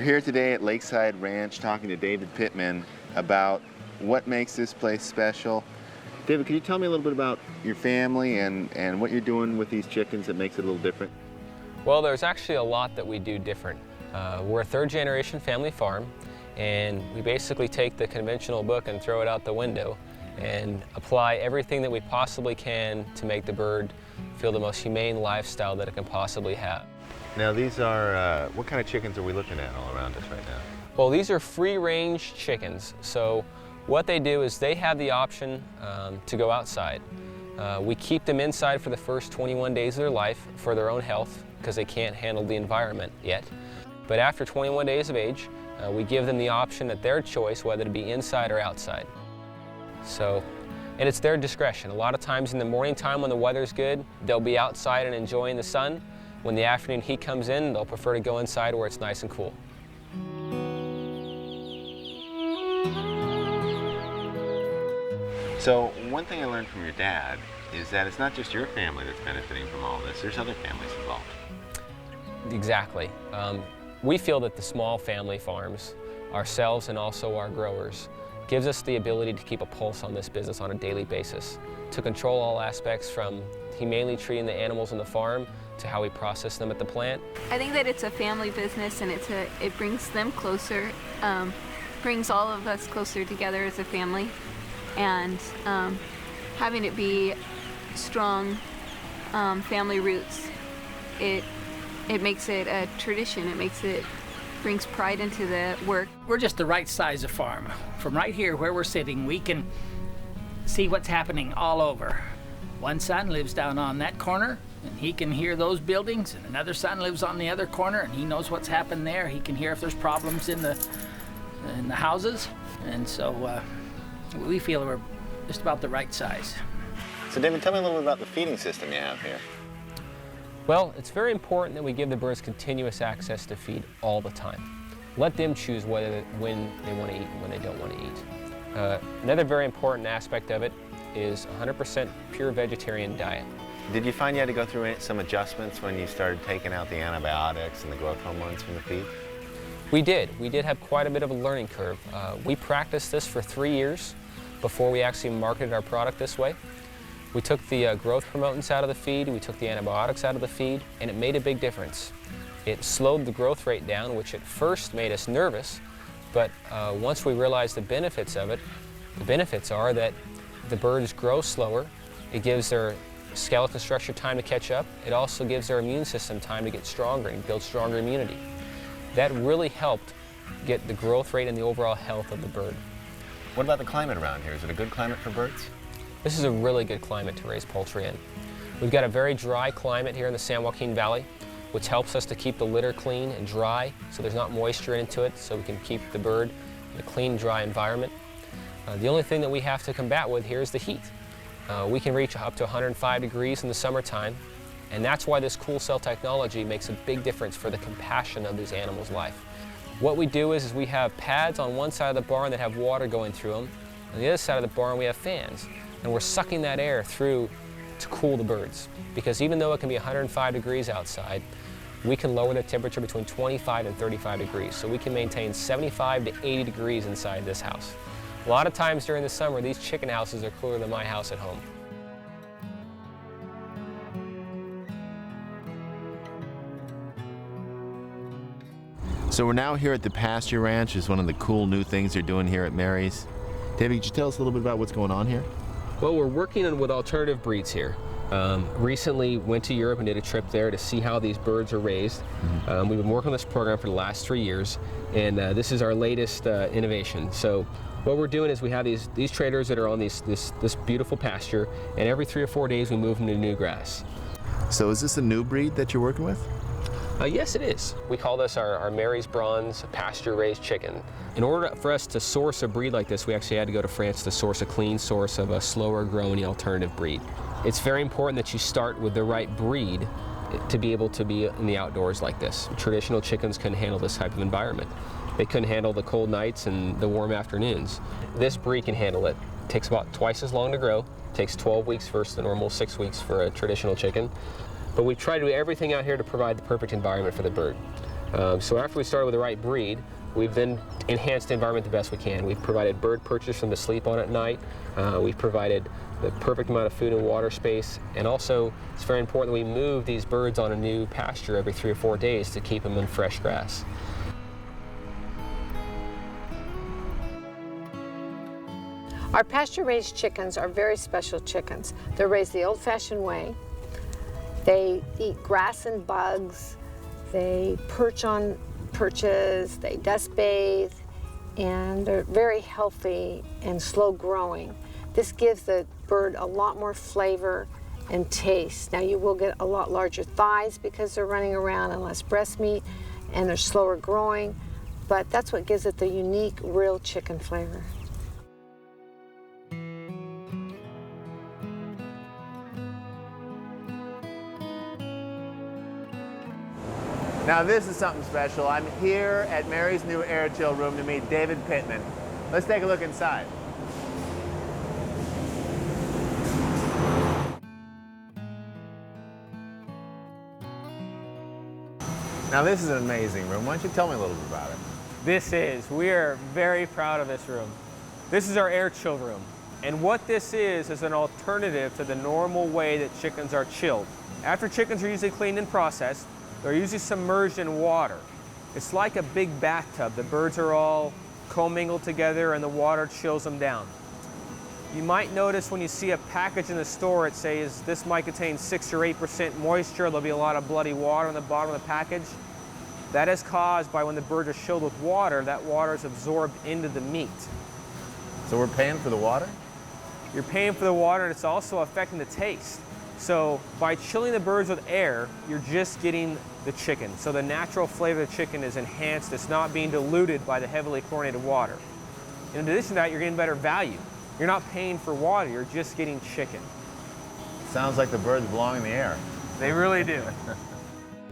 We're here today at Lakeside Ranch talking to David Pittman about what makes this place special. David, can you tell me a little bit about your family and what you're doing with these chickens that makes it a little different? Well, there's actually a lot that we do different. We're a third-generation family farm, and we basically take the conventional book and throw it out the window and apply everything that we possibly can to make the bird feel the most humane lifestyle that it can possibly have. Now these are, what kind of chickens are we looking at all around us right now? Well, these are free-range chickens. So what they do is they have the option to go outside. We keep them inside for the first 21 days of their life for their own health because they can't handle the environment yet. But after 21 days of age, we give them the option at their choice whether to be inside or outside. So, and it's their discretion. A lot of times in the morning time when the weather's good, they'll be outside and enjoying the sun. When the afternoon heat comes in, they'll prefer to go inside where it's nice and cool. So one thing I learned from your dad is that it's not just your family that's benefiting from all this, there's other families involved. Exactly. We feel that the small family farms, ourselves and also our growers, gives us the ability to keep a pulse on this business on a daily basis, to control all aspects from humanely treating the animals on the farm to how we process them at the plant. I think that it's a family business and it brings them closer, brings all of us closer together as a family, and having it be strong family roots, it makes it a tradition. Brings pride into the work. We're just the right size of farm. From right here where we're sitting, we can see what's happening all over. One son lives down on that corner, and he can hear those buildings, and another son lives on the other corner, and he knows what's happened there. He can hear if there's problems in the houses, and so we feel we're just about the right size. So David, tell me a little bit about the feeding system you have here. Well, it's very important that we give the birds continuous access to feed all the time. Let them choose when they want to eat and when they don't want to eat. Another very important aspect of it is 100% pure vegetarian diet. Did you find you had to go through some adjustments when you started taking out the antibiotics and the growth hormones from the feed? We did. We did have quite a bit of a learning curve. We practiced this for 3 years before we actually marketed our product this way. We took the growth promotants out of the feed, we took the antibiotics out of the feed, and it made a big difference. It slowed the growth rate down, which at first made us nervous, but once we realized the benefits of it, the benefits are that the birds grow slower, it gives their skeleton structure time to catch up, it also gives their immune system time to get stronger and build stronger immunity. That really helped get the growth rate and the overall health of the bird. What about the climate around here? Is it a good climate for birds? This is a really good climate to raise poultry in. We've got a very dry climate here in the San Joaquin Valley, which helps us to keep the litter clean and dry so there's not moisture into it, so we can keep the bird in a clean, dry environment. The only thing that we have to combat with here is the heat. We can reach up to 105 degrees in the summertime, and that's why this cool cell technology makes a big difference for the compassion of these animals' life. What we do is we have pads on one side of the barn that have water going through them. On the other side of the barn we have fans, and we're sucking that air through to cool the birds. Because even though it can be 105 degrees outside, we can lower the temperature between 25 and 35 degrees. So we can maintain 75 to 80 degrees inside this house. A lot of times during the summer, these chicken houses are cooler than my house at home. So we're now here at the Pasture Ranch. It's one of the cool new things they're doing here at Mary's. David, could you tell us a little bit about what's going on here? Well, we're working with alternative breeds here. Recently went to Europe and did a trip there to see how these birds are raised. We've been working on this program for the last 3 years, and this is our latest innovation. So what we're doing is we have these traders that are on this beautiful pasture, and every 3 or 4 days we move them to new grass. So is this a new breed that you're working with? Yes, it is. We call this our Mary's Bronze pasture-raised chicken. In order for us to source a breed like this, we actually had to go to France to source a clean source of a slower-growing alternative breed. It's very important that you start with the right breed to be able to be in the outdoors like this. Traditional chickens couldn't handle this type of environment. They couldn't handle the cold nights and the warm afternoons. This breed can handle it. It takes about twice as long to grow. It takes 12 weeks versus the normal 6 weeks for a traditional chicken. But we try to do everything out here to provide the perfect environment for the bird. So after we started with the right breed, we've then enhanced the environment the best we can. We've provided bird perches for them to sleep on at night. We've provided the perfect amount of food and water space. And also, it's very important that we move these birds on a new pasture every 3 or 4 days to keep them in fresh grass. Our pasture-raised chickens are very special chickens. They're raised the old-fashioned way. They eat grass and bugs. They perch on perches. They dust bathe, and they're very healthy and slow growing. This gives the bird a lot more flavor and taste. Now you will get a lot larger thighs because they're running around and less breast meat, and they're slower growing, but that's what gives it the unique, real chicken flavor. Now this is something special. I'm here at Mary's new air chill room to meet David Pittman. Let's take a look inside. Now this is an amazing room. Why don't you tell me a little bit about it? We are very proud of this room. This is our air chill room. And what this is an alternative to the normal way that chickens are chilled. After chickens are usually cleaned and processed, they're usually submerged in water. It's like a big bathtub. The birds are all commingled together and the water chills them down. You might notice when you see a package in the store, it says this might contain 6 or 8% moisture. There'll be a lot of bloody water on the bottom of the package. That is caused by when the birds are chilled with water, that water is absorbed into the meat. So we're paying for the water? You're paying for the water, and it's also affecting the taste. So by chilling the birds with air, you're just getting the chicken. So the natural flavor of the chicken is enhanced. It's not being diluted by the heavily chlorinated water. In addition to that, you're getting better value. You're not paying for water, you're just getting chicken. Sounds like the birds belong in the air. They really do.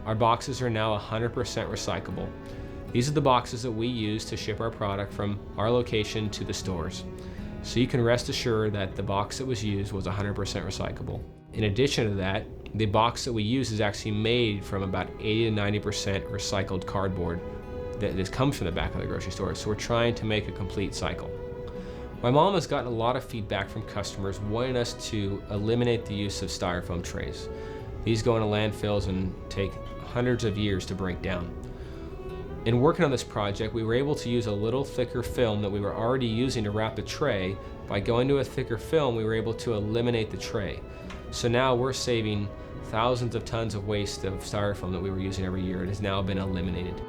Our boxes are now 100% recyclable. These are the boxes that we use to ship our product from our location to the stores. So you can rest assured that the box that was used was 100% recyclable. In addition to that, the box that we use is actually made from about 80 to 90% recycled cardboard that comes from the back of the grocery store. So we're trying to make a complete cycle. My mom has gotten a lot of feedback from customers wanting us to eliminate the use of styrofoam trays. These go into landfills and take hundreds of years to break down. In working on this project, we were able to use a little thicker film that we were already using to wrap the tray. By going to a thicker film, we were able to eliminate the tray. So now we're saving thousands of tons of waste of styrofoam that we were using every year. It has now been eliminated.